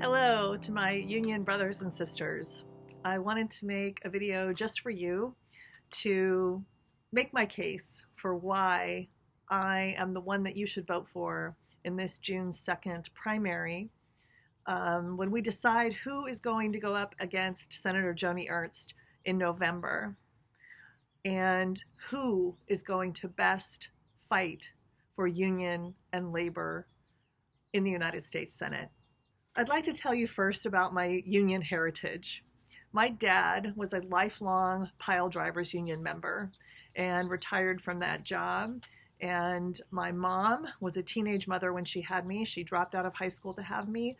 Hello to my union brothers and sisters. I wanted to make a video just for you to make my case for why I am the one that you should vote for in this June 2nd primary when we decide who is going to go up against Senator Joni Ernst in November and who is going to best fight for union and labor in the United States Senate. I'd like to tell you first about my union heritage. My dad was a lifelong pile drivers union member and retired from that job. And my mom was a teenage mother when she had me. She dropped out of high school to have me.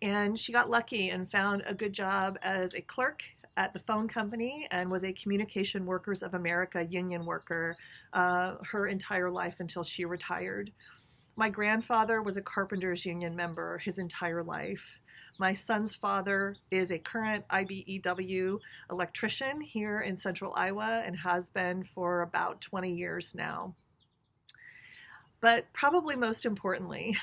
And she got lucky and found a good job as a clerk at the phone company and was a Communication Workers of America union worker her entire life until she retired. My grandfather was a carpenters union member his entire life. My son's father is a current IBEW electrician here in central Iowa and has been for about 20 years now. But probably most importantly,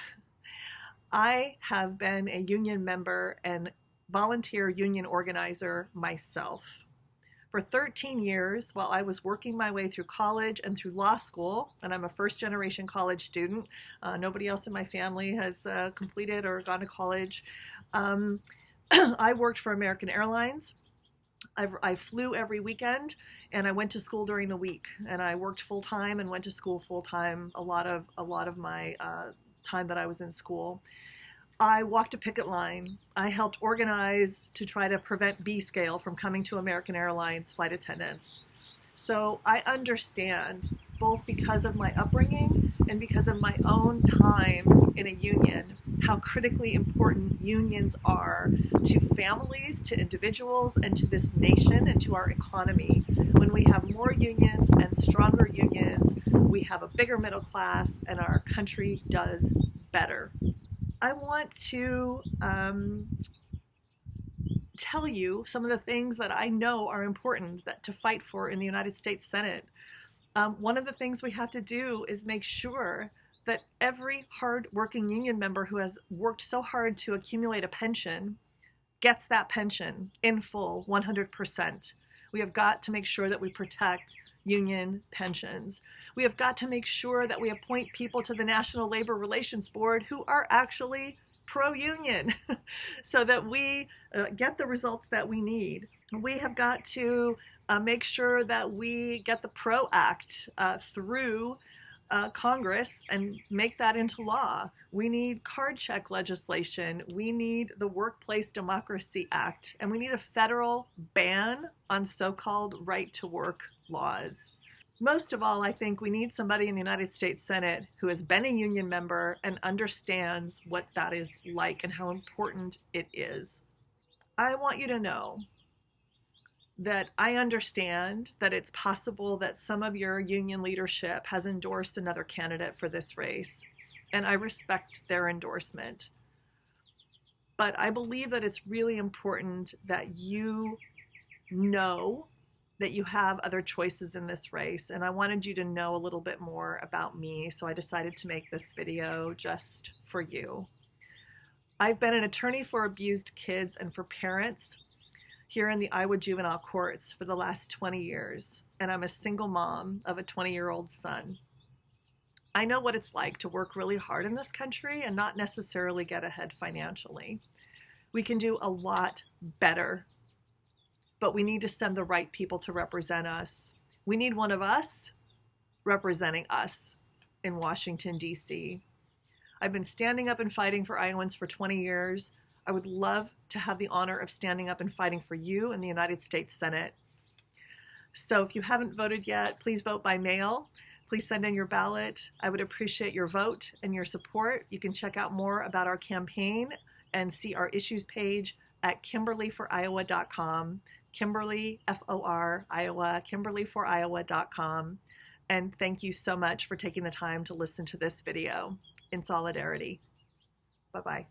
I have been a union member and volunteer union organizer myself. For 13 years, while I was working my way through college and through law school, and I'm a first-generation college student, nobody else in my family has completed or gone to college, I worked for American Airlines. I flew every weekend, and I went to school during the week, and I worked full-time and went to school full-time a lot of my time that I was in school. I walked a picket line. I helped organize to try to prevent B-scale from coming to American Airlines flight attendants. So I understand, both because of my upbringing and because of my own time in a union, how critically important unions are to families, to individuals, and to this nation and to our economy. When we have more unions and stronger unions, we have a bigger middle class and our country does better. I want to tell you some of the things that I know are important to fight for in the United States Senate. One of the things we have to do is make sure that every hard-working union member who has worked so hard to accumulate a pension gets that pension in full, 100%. We have got to make sure that we protect union pensions. We have got to make sure that we appoint people to the National Labor Relations Board who are actually pro-union so that we get the results that we need. We have got to make sure that we get the PRO Act through Congress and make that into law. We need card check legislation. We need the Workplace Democracy Act, and we need a federal ban on so-called right-to-work laws. Most of all, I think we need somebody in the United States Senate who has been a union member and understands what that is like and how important it is. I want you to know that I understand that it's possible that some of your union leadership has endorsed another candidate for this race, and I respect their endorsement. But I believe that it's really important that you know that you have other choices in this race, and I wanted you to know a little bit more about me, so I decided to make this video just for you. I've been an attorney for abused kids and for parents here in the Iowa Juvenile Courts for the last 20 years, and I'm a single mom of a 20-year-old son. I know what it's like to work really hard in this country and not necessarily get ahead financially. We can do a lot better, but we need to send the right people to represent us. We need one of us representing us in Washington, D.C. I've been standing up and fighting for Iowans for 20 years. I would love to have the honor of standing up and fighting for you in the United States Senate. So if you haven't voted yet, please vote by mail. Please send in your ballot. I would appreciate your vote and your support. You can check out more about our campaign and see our issues page at KimberlyForIowa.com. Kimberly, F-O-R, Iowa, KimberlyForIowa.com. And thank you so much for taking the time to listen to this video. In solidarity. Bye-bye.